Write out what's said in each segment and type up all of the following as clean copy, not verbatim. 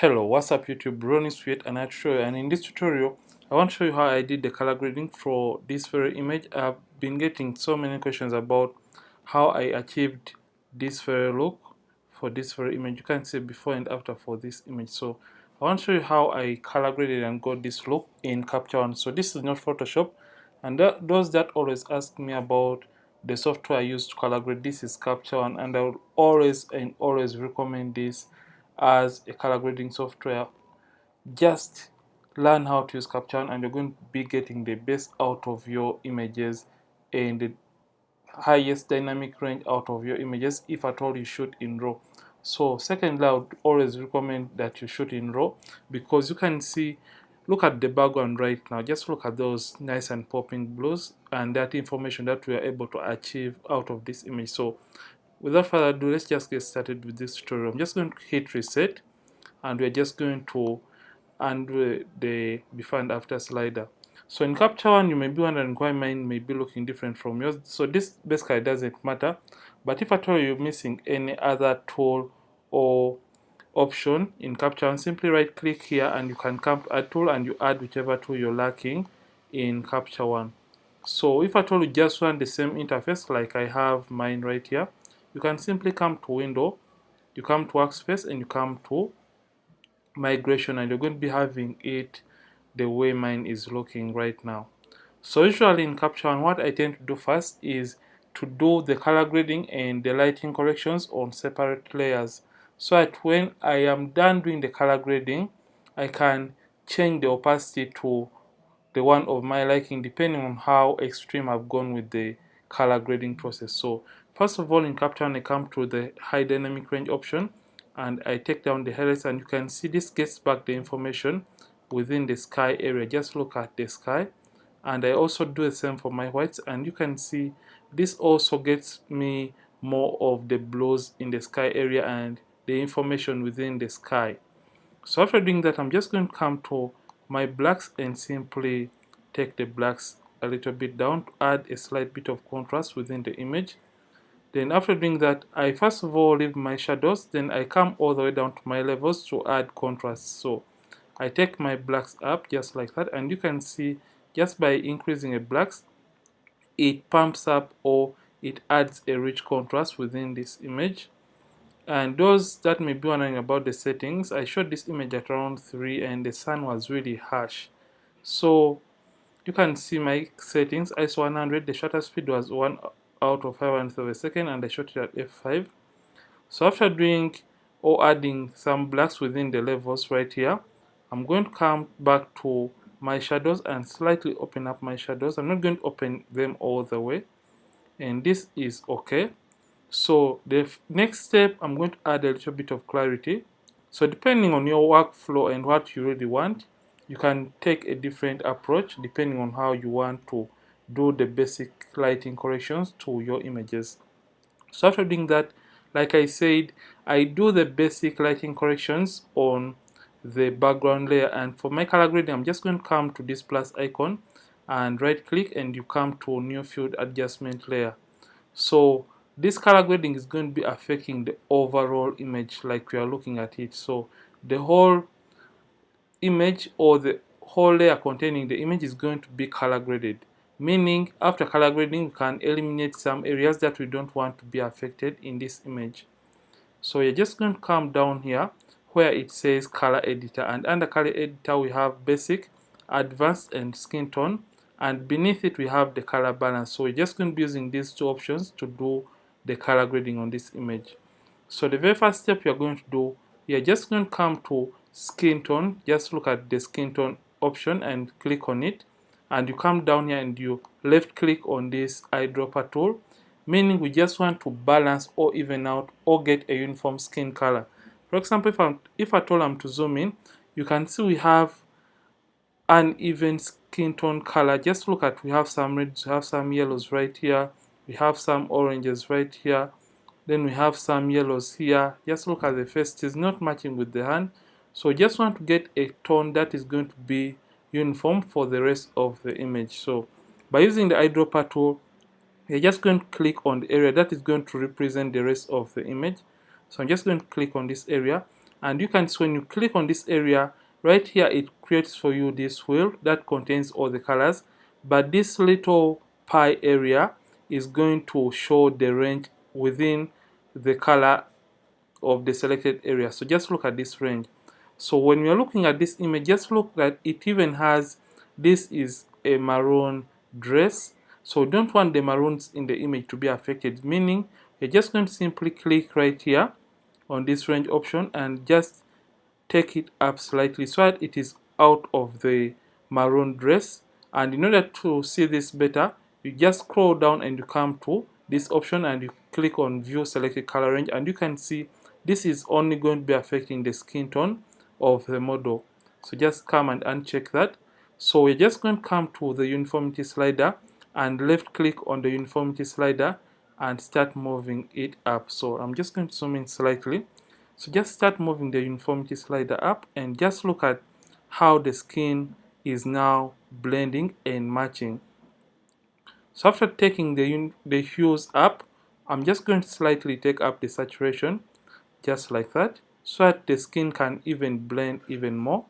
Hello, what's up YouTube? Ron is with another tutorial, and in this tutorial I want to show you how I did the color grading for this very image. I've been getting so many questions about how I achieved this very look for this very image. You can see before and after for this image. So I want to show you how I color graded and got this look in Capture One. So this is not Photoshop, and those that always ask me about the software I use to color grade, this is Capture One, and I will always recommend this as a color grading software. Just learn how to use Capture One and you're going to be getting the best out of your images and the highest dynamic range out of your images if at all you shoot in RAW. So secondly, I would always recommend that you shoot in RAW because you can see, look at the background right now, just look at those nice and popping blues and that information that we are able to achieve out of this image. So without further ado, let's just get started with this tutorial. I'm just going to hit reset and we're just going to undo the before and after slider. So in Capture One, you may be wondering why mine may be looking different from yours. So this basically doesn't matter, but if at all you're missing any other tool or option in Capture One, simply right click here and you can come to Add Tool and you add whichever tool you're lacking in Capture One. So if at all you just want the same interface like I have mine right here, you can simply come to Window, you come to Workspace and you come to Migration, and you're going to be having it the way mine is looking right now. So usually in Capture One, what I tend to do first is to do the color grading and the lighting corrections on separate layers, so that when I am done doing the color grading, I can change the opacity to the one of my liking depending on how extreme I've gone with the color grading process. So first of all, in Capture One, I come to the high dynamic range option and I take down the highlights, and you can see this gets back the information within the sky area. Just look at the sky, and I also do the same for my whites, and you can see this also gets me more of the blues in the sky area and the information within the sky. So after doing that, I'm just going to come to my blacks and simply take the blacks a little bit down to add a slight bit of contrast within the image. Then after doing that, I first of all leave my shadows, then I come all the way down to my levels to add contrast. So I take my blacks up just like that, and you can see just by increasing the blacks, it pumps up or it adds a rich contrast within this image. And those that may be wondering about the settings, I shot this image at around 3 and the sun was really harsh. So you can see my settings. ISO 100, the shutter speed was 1 out of 500 of a second, and I shot it at f5. So after doing or adding some blacks within the levels right here, I'm going to come back to my shadows and slightly open up my shadows. I'm not going to open them all the way, and this is okay. So the next step, I'm going to add a little bit of clarity. So depending on your workflow and what you really want, you can take a different approach depending on how you want to do the basic lighting corrections to your images. So after doing that, like I said, I do the basic lighting corrections on the background layer, and for my color grading, I'm just going to come to this plus icon and right click, and you come to new field adjustment layer. So this color grading is going to be affecting the overall image like we are looking at it. So the whole image or the whole layer containing the image is going to be color graded, meaning after color grading we can eliminate some areas that we don't want to be affected in this image. So you're just going to come down here where it says color editor, and under color editor we have basic, advanced and skin tone, and beneath it we have the color balance. So we're just going to be using these two options to do the color grading on this image. So the very first step you're going to do, you're just going to come to skin tone, just look at the skin tone option and click on it, and you come down here and you left click on this eyedropper tool, meaning we just want to balance or even out or get a uniform skin color. For example, if at all I'm to zoom in, you can see we have uneven skin tone color. Just look at, we have some reds, we have some yellows right here, we have some oranges right here, then we have some yellows here. Just look at the face, it is not matching with the hand. So just want to get a tone that is going to be uniform for the rest of the image. So by using the eyedropper tool, you're just going to click on the area that is going to represent the rest of the image. So I'm just going to click on this area, and you can see when you click on this area right here, it creates for you this wheel that contains all the colors, but this little pie area is going to show the range within the color of the selected area. So just look at this range. So when you're looking at this image, just look that it even has, this is a maroon dress. So we don't want the maroons in the image to be affected, meaning you're just going to simply click right here on this range option and just take it up slightly so that it is out of the maroon dress. And in order to see this better, you just scroll down and you come to this option and you click on view selected color range, and you can see this is only going to be affecting the skin tone of the model. So just come and uncheck that. So we're just going to come to the uniformity slider and left click on the uniformity slider and start moving it up. So I'm just going to zoom in slightly. So just start moving the uniformity slider up and just look at how the skin is now blending and matching. So after taking the hues up, I'm just going to slightly take up the saturation, just like that, so that the skin can even blend even more.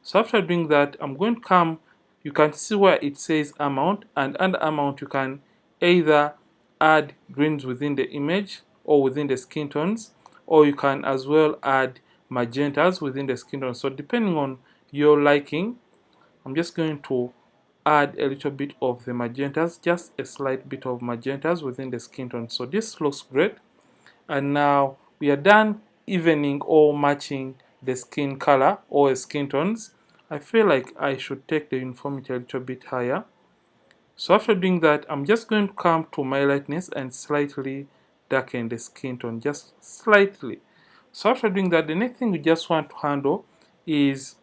So after doing that, I'm going to come, you can see where it says amount, and under amount you can either add greens within the image or within the skin tones, or you can as well add magentas within the skin tones. So depending on your liking, I'm just going to add a little bit of the magentas, just a slight bit of magentas within the skin tone. So this looks great. And now we are done evening or matching the skin color or skin tones. I feel like I should take the uniformity a little bit higher. So after doing that, I'm just going to come to my lightness and slightly darken the skin tone, just slightly. So after doing that, the next thing we just want to handle is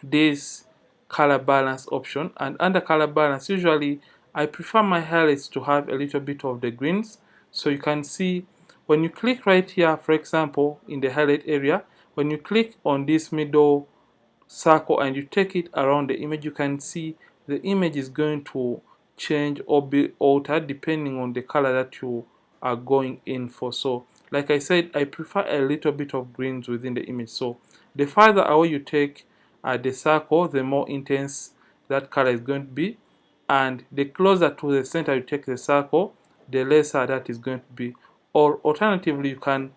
this color balance option. And under color balance, usually I prefer my highlights to have a little bit of the greens. So you can see when you click right here, for example, in the highlight area, when you click on this middle circle and you take it around the image, you can see the image is going to change or be altered depending on the color that you are going in for. So like I said, I prefer a little bit of greens within the image. So the farther away you take the circle, the more intense that color is going to be, and the closer to the center you take the circle, the lesser that is going to be. Or alternatively, you can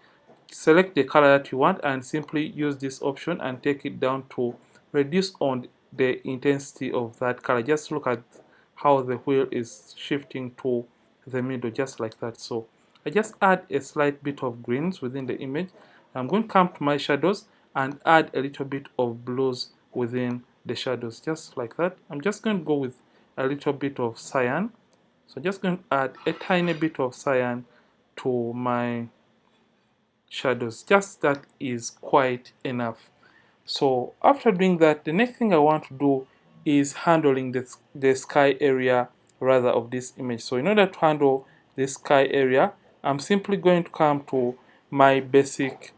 select the color that you want and simply use this option and take it down to reduce on the intensity of that color. Just look at how the wheel is shifting to the middle, just like that. So I just add a slight bit of greens within the image. I'm going to come to my shadows and add a little bit of blues within the shadows, just like that. I'm just going to go with a little bit of cyan. So just going to add a tiny bit of cyan to my shadows. Just that is quite enough. So after doing that, the next thing I want to do is handling the sky area rather of this image. So in order to handle the sky area, I'm simply going to come to my basic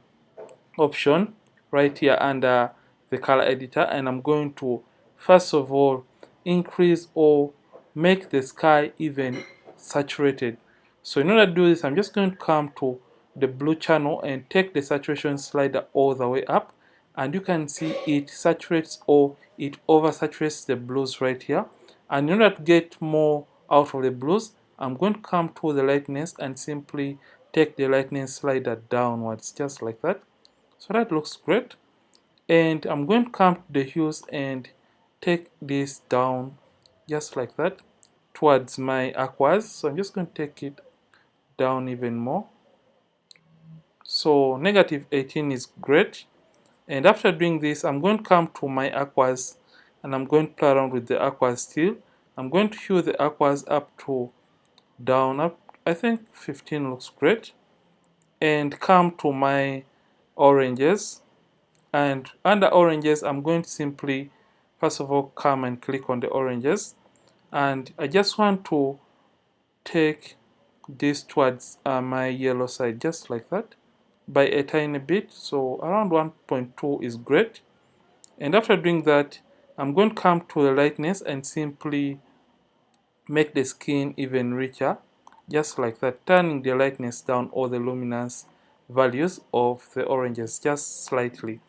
option right here under the color editor, and I'm going to first of all increase or make the sky even saturated. So in order to do this, I'm just going to come to the blue channel and take the saturation slider all the way up, and you can see it saturates or it oversaturates the blues right here. And in order to get more out of the blues, I'm going to come to the lightness and simply take the lightness slider downwards, just like that. So that looks great. And I'm going to come to the hues and take this down just like that towards my aquas. So I'm just going to take it down even more. So negative 18 is great. And after doing this, I'm going to come to my aquas and I'm going to play around with the aquas still. I'm going to hue the aquas up to down up. I think 15 looks great. And come to my oranges. And under oranges, I'm going to simply, first of all, come and click on the oranges. And I just want to take this towards my yellow side, just like that, by a tiny bit. So around 1.2 is great. And after doing that, I'm going to come to the lightness and simply make the skin even richer, just like that, turning the lightness down or the luminance values of the oranges just slightly.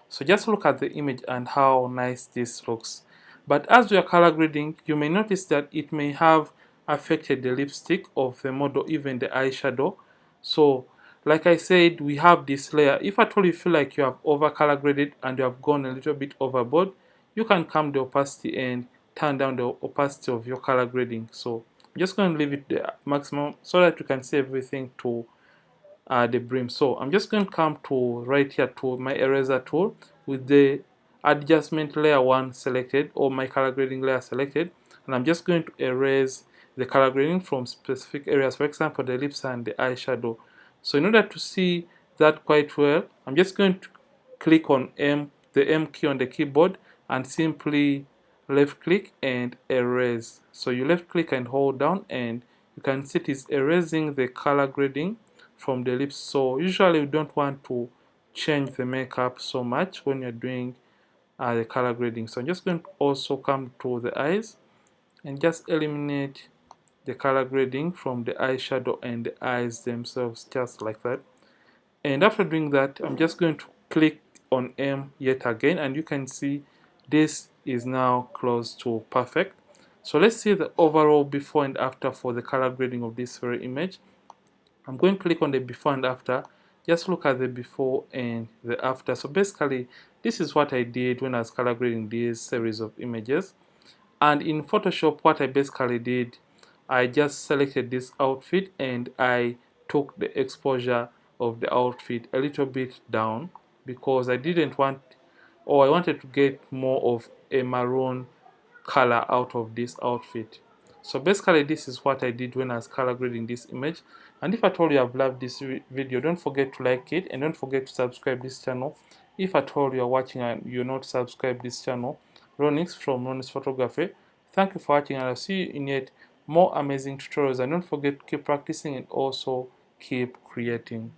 So just look at the image and how nice this looks. But as we are color grading, you may notice that it may have affected the lipstick of the model, even the eyeshadow. So like I said, we have this layer. If at all you feel like you have over color graded and you have gone a little bit overboard, you can calm the opacity and turn down the opacity of your color grading. So I'm just going to leave it the maximum so that you can see everything to the brim. So I'm just going to come to right here to my eraser tool with the adjustment layer 1 selected, or my color grading layer selected, and I'm just going to erase the color grading from specific areas, for example the lips and the eyeshadow. So in order to see that quite well, I'm just going to click on the M key on the keyboard and simply left click and erase. So you left click and hold down, and you can see it is erasing the color grading from the lips. So usually you don't want to change the makeup so much when you're doing the color grading. So I'm just going to also come to the eyes and just eliminate the color grading from the eyeshadow and the eyes themselves, just like that. And after doing that, I'm just going to click on M yet again, and you can see this is now close to perfect. So let's see the overall before and after for the color grading of this very image. I'm going to click on the before and after. Just look at the before and the after. So basically, this is what I did when I was color grading this series of images. And in Photoshop, what I basically did, I just selected this outfit and I took the exposure of the outfit a little bit down, because I didn't want, or I wanted to get more of a maroon color out of this outfit. So basically this is what I did when I was color grading this image. And if at all you have loved this video, don't forget to like it and don't forget to subscribe this channel. If at all you are watching and you're not subscribed this channel, Ronix from Ronix Photography, thank you for watching, and I'll see you in yet more amazing tutorials. And don't forget to keep practicing and also keep creating.